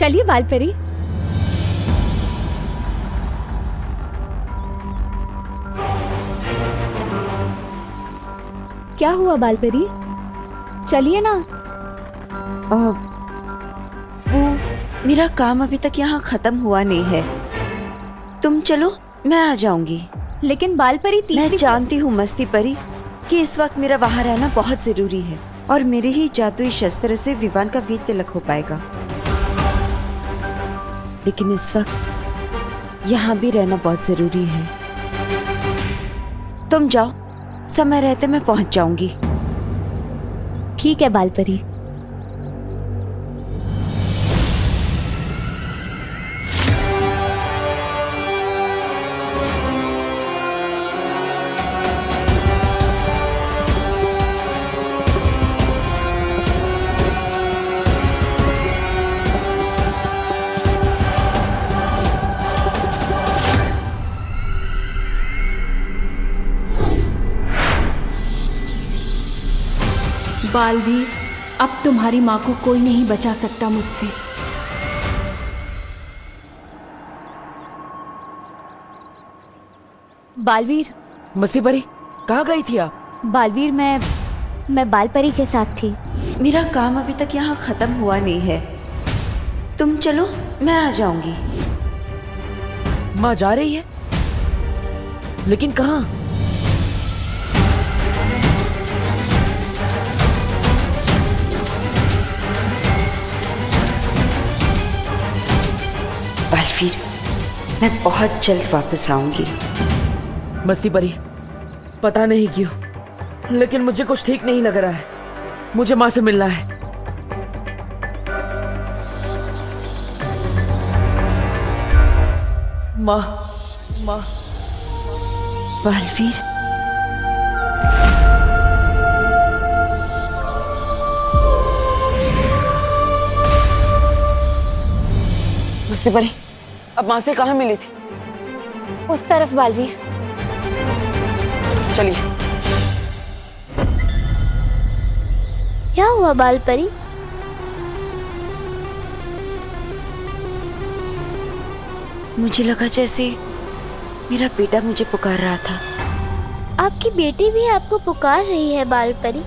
चलिए बालपरी। क्या हुआ बालपरी? चलिए ना। वो मेरा काम अभी तक यहाँ खत्म हुआ नहीं है। तुम चलो, मैं आ जाऊंगी। लेकिन बालपरी मैं जानती हूँ मस्ती परी कि इस वक्त मेरा वहाँ रहना बहुत जरूरी है और मेरे ही जादुई शस्त्र से विवान का वीर तिलक हो पाएगा। लेकिन इस वक्त यहाँ भी रहना बहुत जरूरी है। तुम जाओ, समय रहते मैं पहुंच जाऊंगी। ठीक है बालपरी। बालवीर, अब तुम्हारी माँ को कोई नहीं बचा सकता मुझसे। बालवीर। मस्ती परी, कहाँ गई थी आप? बालवीर, मैं बालपरी के साथ थी। मेरा काम अभी तक यहाँ खत्म हुआ नहीं है। तुम चलो, मैं आ जाऊंगी। माँ जा रही है, लेकिन कहाँ? बालवीर, मैं बहुत जल्द वापस आऊंगी। मस्ती परी, पता नहीं क्यों, लेकिन मुझे कुछ ठीक नहीं लग रहा है। मुझे माँ से मिलना है। माँ, माँ। बालवीर, मस्ती परी, अब माँ से कहाँ मिली थी? उस तरफ बालवीर। चलिए। क्या हुआ बालपरी? मुझे लगा जैसे मेरा बेटा मुझे पुकार रहा था। आपकी बेटी भी आपको पुकार रही है बालपरी।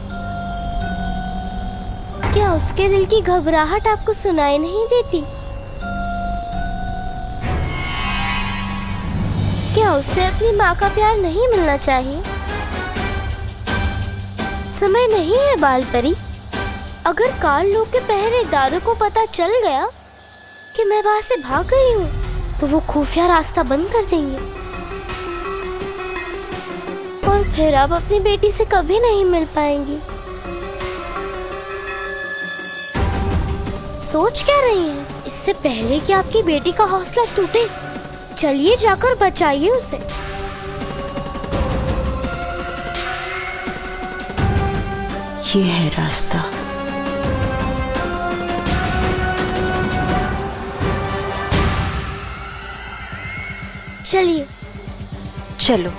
क्या उसके दिल की घबराहट आपको सुनाई नहीं देती? क्या उससे अपनी माँ का प्यार नहीं मिलना चाहिए? समय नहीं है बालपरी। अगर कार लोग के पहरे दादू को पता चल गया कि मैं वहां से भाग गई हूँ, तो वो खुफिया रास्ता बंद कर देंगे और फिर आप अपनी बेटी से कभी नहीं मिल पाएंगी। सोच क्या रही हैं? इससे पहले कि आपकी बेटी का हौसला टूटे, चलिए जाकर बचाइए उसे। ये है रास्ता। चलिए। चलो।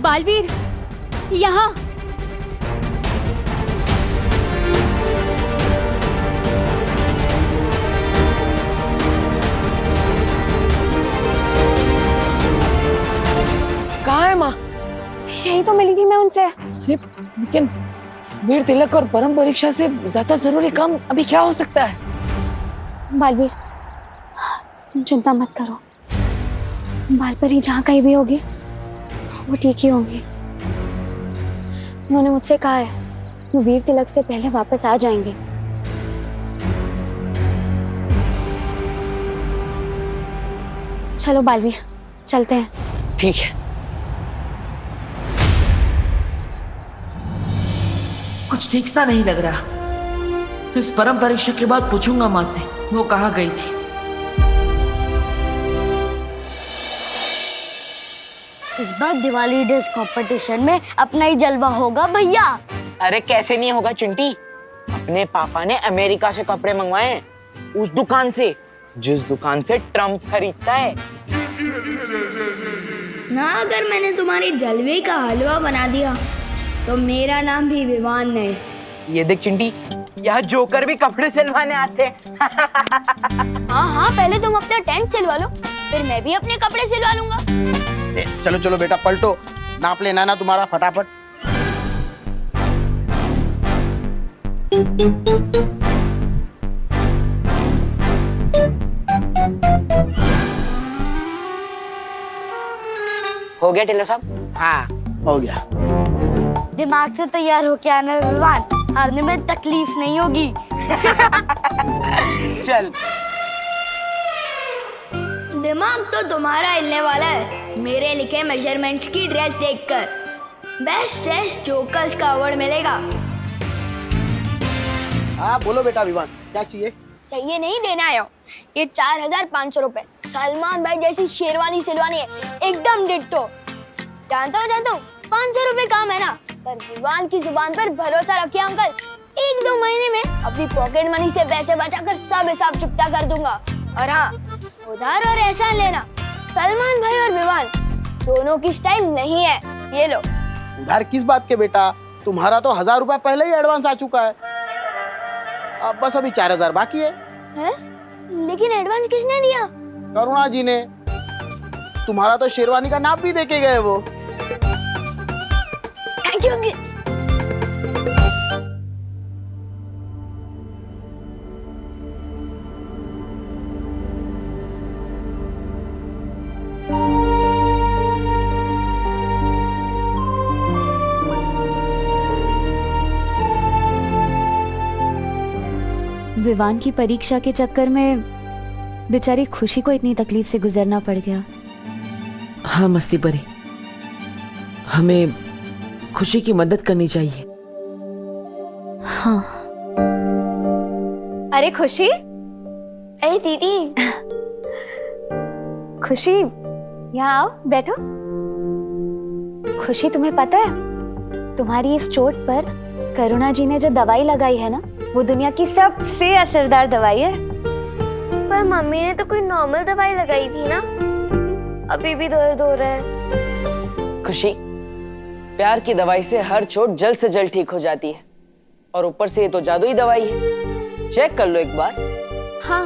बालवीर, यहाँ। कहाँ है माँ? यही तो मिली थी मैं उनसे। अरे, लेकिन वीर तिलक और परम परीक्षा से ज्यादा जरूरी काम अभी क्या हो सकता है? बालवीर, तुम चिंता मत करो। बालपरी जहाँ कहीं भी होगी वो ठीक ही होंगी। उन्होंने मुझसे कहा है वो वीर तिलक से पहले वापस आ जाएंगे। चलो बालवीर, चलते हैं। ठीक है। कुछ ठीक सा नहीं लग रहा। इस परम परीक्षा के बाद पूछूंगा माँ से वो कहाँ गई थी। इस बार दिवाली ड्रेस कंपटीशन में अपना ही जलवा होगा भैया। अरे कैसे नहीं होगा चिंटी, अपने पापा ने अमेरिका से कपड़े मंगवाए हैं, उस दुकान से जिस दुकान से ट्रम्प खरीदता है। ना अगर मैंने तुम्हारे जलवे का हलवा बना दिया तो मेरा नाम भी विवान नहीं। ये देख चिंटी, यहाँ जोकर भी कपड़े सिलवाने आते हैं। हाँ, पहले तुम अपना टेंट सिलवा लो, फिर मैं भी अपने कपड़े सिलवा लूंगा। चलो चलो बेटा पलटो, नाप लेना ना तुम्हारा फटाफट। हो गया टेलर साहब? हाँ हो गया। दिमाग से तैयार होके आना विवान, हारने में तकलीफ नहीं होगी। चल। दिमाग तो तुम्हारा हिलने वाला है मेरे लिखे मेजरमेंट्स की ड्रेस देखकर। बेस्ट ड्रेस जोकर्स का अवार्ड मिलेगा। हाँ बोलो बेटा विवान, क्या चाहिए? चाहिए नहीं, देना आया हूँ। ये 4500 रुपए। सलमान भाई जैसी शेरवानी सिलवानी है, एकदम डिट्टो। जानता हूँ 500 रुपए काम है ना, पर विवान की जुबान पर भरोसा रखिए अंकल। 1-2 महीने में अपनी पॉकेट मनी से पैसे बचाकर सब हिसाब चुकता कर दूंगा। और हाँ, उधार और एहसान लेना सलमान भाई और विवान दोनों की स्टाइल नहीं है। ये लो। उधार किस बात के बेटा, तुम्हारा तो 1000 रुपया पहले ही एडवांस आ चुका है। अब बस अभी 4000 बाकी है। लेकिन एडवांस किसने दिया? करुणा जी ने। तुम्हारा तो शेरवानी का नाप भी देके गए वो। Thank you uncle. विवान की परीक्षा के चक्कर में बेचारी खुशी को इतनी तकलीफ से गुजरना पड़ गया। हाँ मस्ती परी, हमें खुशी की मदद करनी चाहिए। हाँ। अरे खुशी, अरे दीदी। खुशी यहाँ आओ, बैठो। खुशी तुम्हें पता है तुम्हारी इस चोट पर करुणा जी ने जो दवाई लगाई है ना, वो दुनिया की सबसे असरदार दवाई है। पर मम्मी ने तो कोई नॉर्मल दवाई लगाई थी ना, अभी भी दर्द हो रहा है। खुशी, प्यार की दवाई से हर चोट जल्द से जल्द ठीक हो जाती है, और ऊपर से ये तो जादुई दवाई है। चेक कर लो एक बार। हाँ,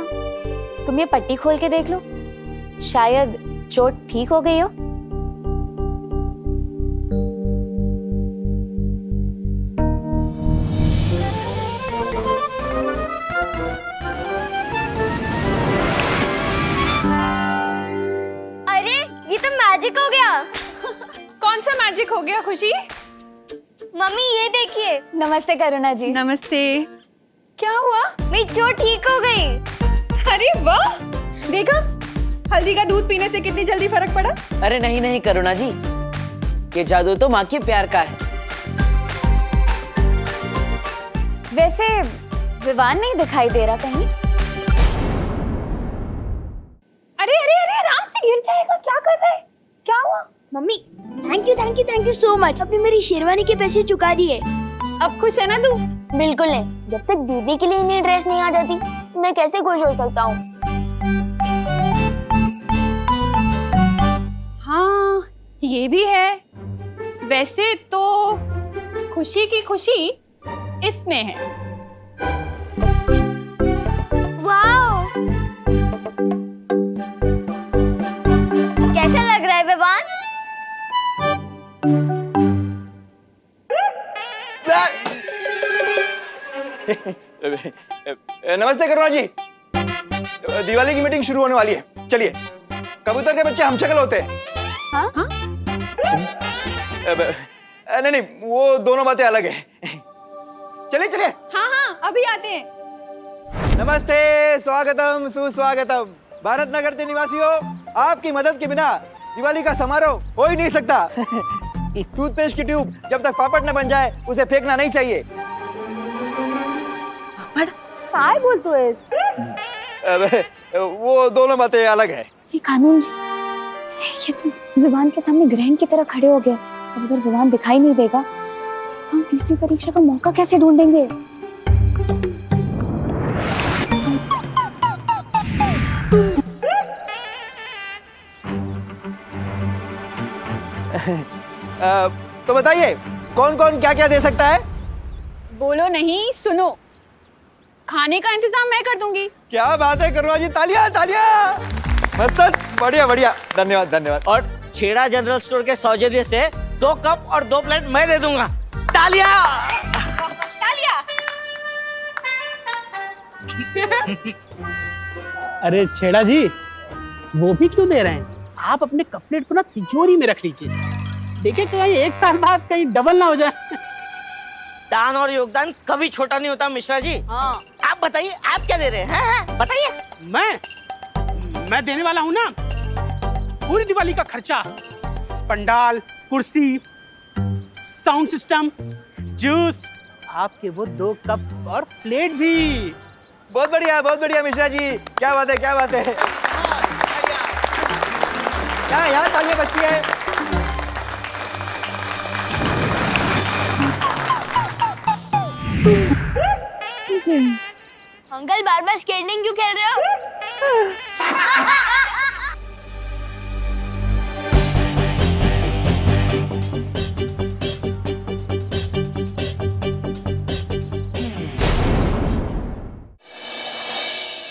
तुम ये पट्टी खोल के देख लो, शायद चोट ठीक हो गई हो। अरे ये तो मैजिक हो गया। कौन सा मैजिक हो गया खुशी? मम्मी ये देखिए। नमस्ते करुणा जी। नमस्ते। क्या हुआ? मेरी चोट ठीक हो गई। अरे वाह, देखा हल्दी का दूध पीने से कितनी जल्दी फर्क पड़ा। अरे नहीं नहीं करुणा जी, ये जादू तो माँ के प्यार का है। वैसे विवान नहीं दिखाई दे रहा कहीं। अरे अरे अरे, आराम से गिर जाएगा, क्या कर रहे हैं? क्या हुआ? Mummy thank you so much. आपने मेरी शेरवानी के पैसे चुका दिए। अब खुश है ना तू? बिल्कुल नहीं, जब तक दीदी के लिए नई ड्रेस नहीं आ जाती मैं कैसे खुश हो सकता हूँ। हाँ ये भी है। वैसे तो खुशी की खुशी इसमें है। वाओ, कैसा लग रहा है विवान? नमस्ते करुणा जी, दिवाली की मीटिंग शुरू होने वाली है, चलिए। कबूतर के बच्चे हम शक्ल होते हैं। हाँ? नहीं नहीं, वो दोनों बातें अलग है। चलिए चलिए। हाँ हाँ अभी आते हैं। नमस्ते, स्वागतम सुस्वागतम। भारत नगर के निवासियों, आपकी मदद के बिना दिवाली का समारोह हो ही नहीं सकता। टूथपेस्ट की ट्यूब जब तक पापड़ न बन जाए उसे फेंकना नहीं चाहिए। काय बोलतो है? वो दोनों बातें अलग है। ये कानून जी, ये तो विवान के सामने ग्रहण की तरह खड़े हो गए। अब अगर विवान दिखाई नहीं देगा तो हम तीसरी परीक्षा का मौका कैसे ढूंढेंगे? तो बताइए कौन कौन क्या क्या दे सकता है? बोलो नहीं, सुनो। खाने का इंतजाम मैं कर दूंगी। क्या बात है करुणा जी, तालियां तालियां। मस्त, बढ़िया बढ़िया, धन्यवाद धन्यवाद। और छेड़ा जनरल स्टोर के सौजन्य से 2 कप और 2 प्लेट मैं दे दूंगा। तालियां। तालियां। अरे छेड़ा जी, वो भी क्यों दे रहे हैं? आप अपने कपलेट को ना तिजोरी में रख लीजिए। देखिए कहीं 1 साल बाद कहीं डबल ना हो जाए। दान और योगदान कभी छोटा नहीं होता मिश्रा जी। हाँ। आप बताइए, आप क्या दे रहे हैं? बताइए। मैं देने वाला हूँ ना पूरी दिवाली का खर्चा। पंडाल, कुर्सी, साउंड सिस्टम, जूस, आपके वो 2 कप और प्लेट भी। बहुत बढ़िया मिश्रा जी, क्या बात है क्या बात है। यहाँ तालियां बजती है। अंकल बार बार स्केटिंग क्यों खेल रहे हो?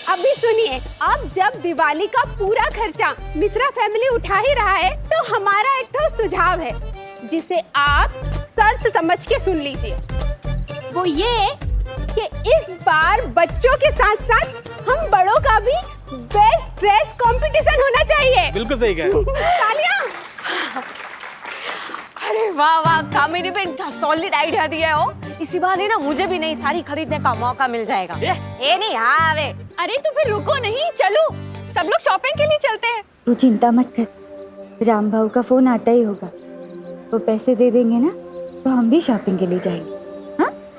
अभी सुनिए, अब जब दिवाली का पूरा खर्चा मिश्रा फैमिली उठा ही रहा है तो हमारा एक तो सुझाव है जिसे आप शर्त समझ के सुन लीजिए। वो ये कि इस बार बच्चों के साथ साथ हम बड़ों का भी बेस्ट ड्रेस कंपटीशन होना चाहिए। बिल्कुल सही कहा। तालियां। अरे वाह वाह, कामिनी बहन क्या सॉलिड आइडिया दिया हो। इसी बहाने ना मुझे भी नई साड़ी खरीदने का मौका मिल जाएगा। ये नहीं, हाँ वे। अरे तो फिर रुको नहीं, चलो सब लोग शॉपिंग के लिए चलते हैं। तू चिंता मत कर, राम भाऊ का फोन आता ही होगा। वो पैसे दे देंगे ना तो हम भी शॉपिंग के लिए जाएंगे।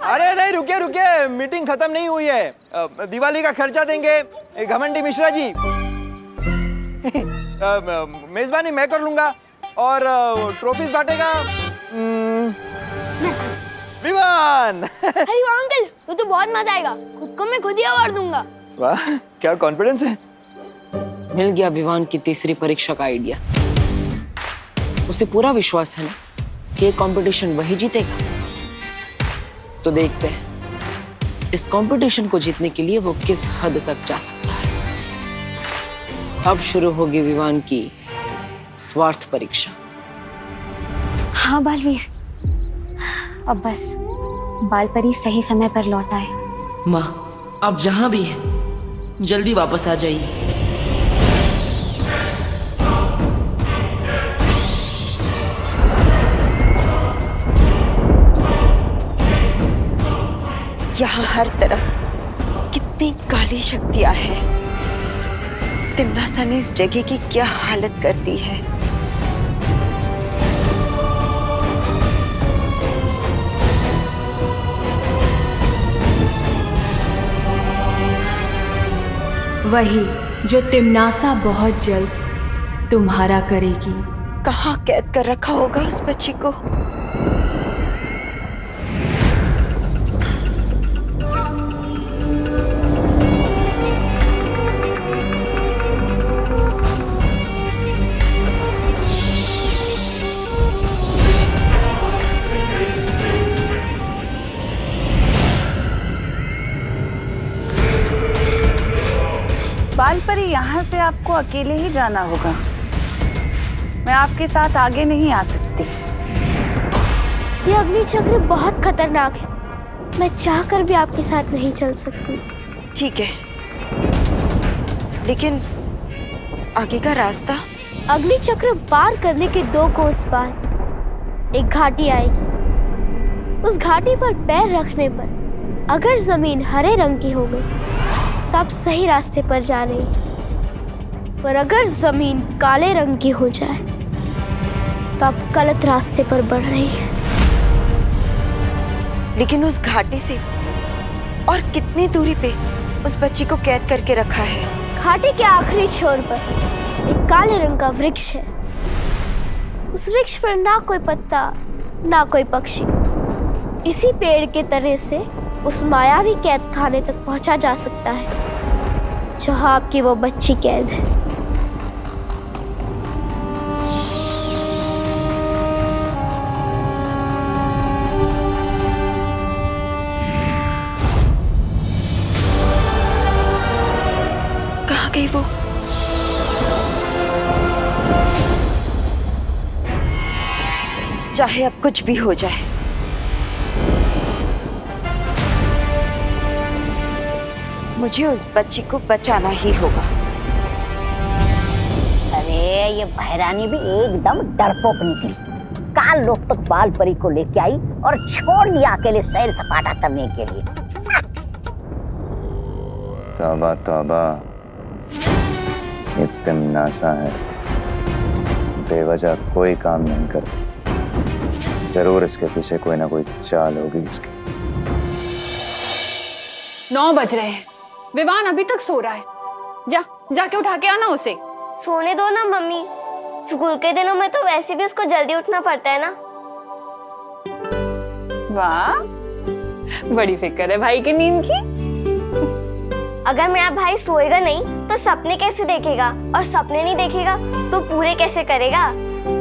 अरे नहीं, रुकिए, मीटिंग खत्म नहीं हुई है। दिवाली का खर्चा देंगे घमंडी मिश्रा जी। मेजबानी मैं कर लूंगा और ट्रॉफीज बांटेगा विवान। अरे वाह अंकल, वो तो बहुत मजा आएगा। खुद को मैं खुद ही अवार्ड दूंगा। वाह, क्या कॉन्फिडेंस है। मिल गया विवान की तीसरी परीक्षा का आइडिया। उसे पूरा विश्वास है ना कि ये कंपटीशन वही जीतेगा। तो देखते हैं इस कंपटीशन को जीतने के लिए वो किस हद तक जा सकता है। अब शुरू होगी विवान की स्वार्थ परीक्षा। हाँ बालवीर, अब बस बालपरी सही समय पर लौट आए। माँ, आप जहां भी हैं जल्दी वापस आ जाइए। यहाँ हर तरफ कितनी काली शक्तियां हैं। तिमनासा ने इस जगह की क्या हालत कर दी है। वही जो तिमनासा बहुत जल्द तुम्हारा करेगी। कहाँ कैद कर रखा होगा उस बच्ची को। बालपरी, यहाँ से आपको अकेले ही जाना होगा। मैं आपके साथ आगे नहीं आ सकती। ये अग्नि चक्र बहुत खतरनाक है। मैं चाहकर भी आपके साथ नहीं चल सकती। ठीक है, लेकिन आगे का रास्ता? अग्नि चक्र पार करने के 2 कोस बाद एक घाटी आएगी। उस घाटी पर पैर रखने पर अगर जमीन हरे रंग की हो गई तब सही रास्ते पर जा रही है, पर अगर जमीन काले रंग की हो जाए तब गलत रास्ते पर बढ़ रही है। लेकिन उस घाटी से और कितनी दूरी पे उस बच्ची को कैद करके रखा है? घाटी के आखिरी छोर पर एक काले रंग का वृक्ष है। उस वृक्ष पर ना कोई पत्ता ना कोई पक्षी। इसी पेड़ के तने से उस मायावी कैद खाने तक पहुंचा जा सकता है जहां आपकी वो बच्ची कैद है। कहाँ गई वो? चाहे अब कुछ भी हो जाए, मुझे उस बच्ची को बचाना ही होगा। अरे ये बहरानी भी एकदम डरपोक निकली। काल लोग तक बाल परी को लेके आई और छोड़ दिया अकेले सैर सपाटा करने के लिए। तौबा तौबा, ये तिमनासा है, बेवजह कोई काम नहीं करती। जरूर इसके पीछे कोई ना कोई चाल होगी इसकी। 9 बज रहे हैं, विवान अभी तक सो रहा है। जाके उठा के आना उसे। सोने दो ना मम्मी, स्कूल के दिनों में तो वैसे भी उसको जल्दी उठना पड़ता है ना। वाह, बड़ी फिक्र है भाई की नींद की। अगर मेरा भाई सोएगा नहीं तो सपने कैसे देखेगा, और सपने नहीं देखेगा तो पूरे कैसे करेगा।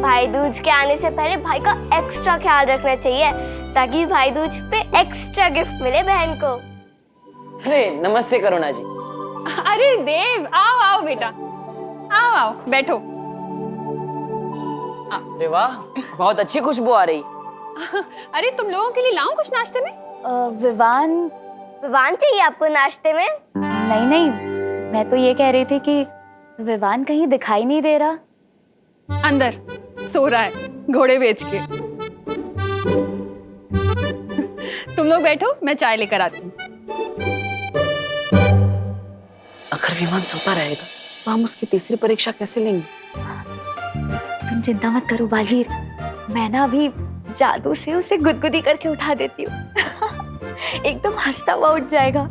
भाई दूज के आने से पहले भाई का एक्स्ट्रा ख्याल रखना चाहिए ताकि भाई दूज पे एक्स्ट्रा गिफ्ट मिले बहन को। अरे नमस्ते करुणा जी। अरे देव, आओ आओ बेटा, आओ आओ बैठो। अरे वाह, बहुत अच्छी खुशबू आ रही। अरे तुम लोगों के लिए लाऊं कुछ नाश्ते में? विवान चाहिए आपको नाश्ते में? नहीं नहीं, मैं तो ये कह रही थी कि विवान कहीं दिखाई नहीं दे रहा। अंदर सो रहा है घोड़े बेच के। तुम लोग बैठो, मैं चाय लेकर आती हूँ। अगर विमान सोता रहेगा तो हम उसकी तीसरी परीक्षा कैसे लेंगे? तुम चिंता मत करो बालवीर, मैं ना अभी जादू से उसे गुदगुदी करके उठा देती हूँ। एकदम हंसता हुआ उठ जाएगा।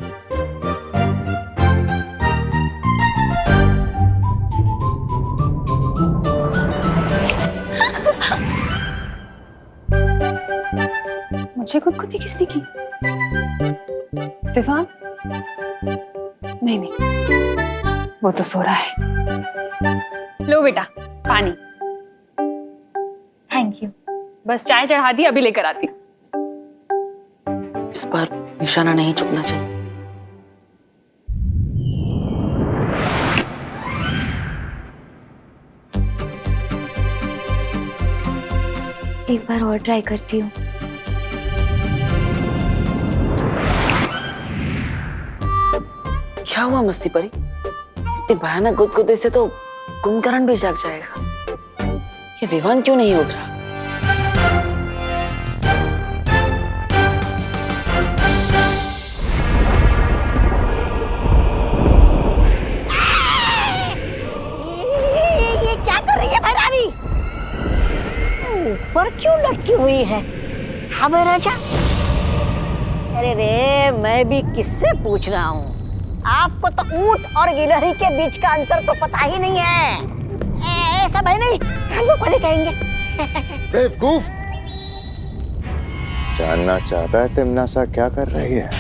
मुझे गुदगुदी किसने की? विवान? नहीं नहीं, वो तो सो रहा है। लो बेटा पानी। Thank you. बस चाय चढ़ा दी, अभी लेकर आती। इस बार निशाना नहीं चुकना चाहिए। एक बार और ट्राई करती हूँ। क्या हुआ मस्ती परी? इतनी भयानक गुदगुदी से तो कुंभकर्ण भी जाग जाएगा। ये विवान क्यों नहीं उठ रहा? ये क्या कर रही है बहरानी? ऊपर क्यों लटकी हुई है? हाँ राजा। अरे रे, मैं भी किससे पूछ रहा हूँ? आपको तो ऊंट और गिलहरी के बीच का अंतर तो पता ही नहीं है। ऐसा भाई नहीं, हम लोग पहले कहेंगे। बेवकूफ! जानना चाहता है तिमनासा क्या कर रही है?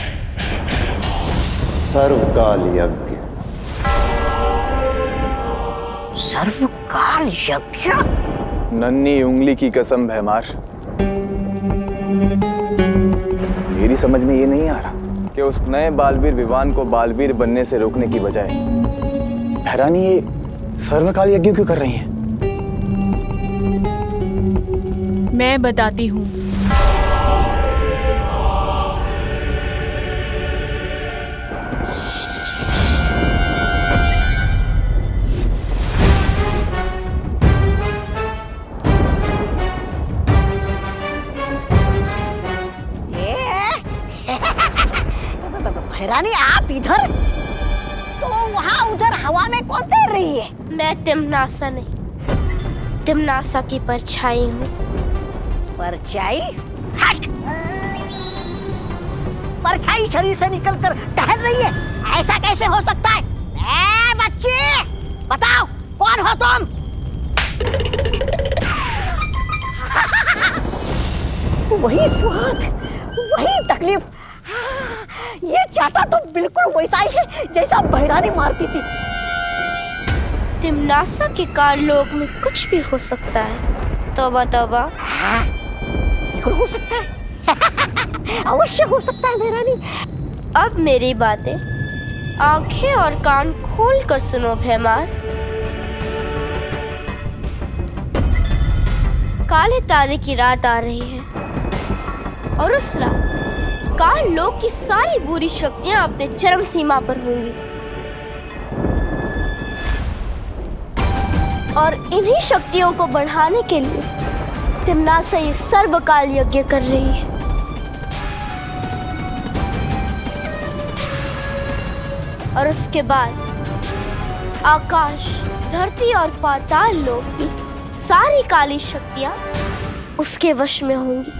सर्वकाल यज्ञ। सर्वकाल यज्ञ? नन्ही उंगली की कसम भैमार, मेरी समझ में ये नहीं आ रहा कि उस नए बालवीर विवान को बालवीर बनने से रोकने की बजाय बहरानी ये सर्वकाल यज्ञ क्यों कर रही हैं? मैं बताती हूँ। भैरानी आप इधर, तो वहाँ उधर हवा में कौन तैर रही है? मैं तिमनासा नहीं, तिमनासा की परछाई हूँ। परछाई? हट! परछाई शरीर से निकलकर टहल रही है, ऐसा कैसे हो सकता है? ए बच्चे, बताओ कौन हो तुम? वही स्वाद, वही तकलीफ। ये चाटा तो बिल्कुल वैसा ही है जैसा भैरानी मारती थी। तिमनासा के काललोक में कुछ भी हो सकता है। तौबा तौबा। बिल्कुल हो सकता है। अवश्य हो सकता है भैरानी। अब मेरी बातें आंखें और कान खोल कर सुनो भैमार। काले तारे की रात आ रही है और उस रात काल लोक की सारी बुरी शक्तियां अपने चरम सीमा पर होंगी और इन्हीं शक्तियों को बढ़ाने के लिए तिमनासा ये सर्वकाल यज्ञ कर रही है। और उसके बाद आकाश, धरती और पाताल लोक की सारी काली शक्तियां उसके वश में होंगी।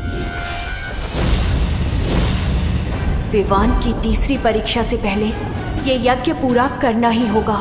विवान की तीसरी परीक्षा से पहले ये यज्ञ पूरा करना ही होगा।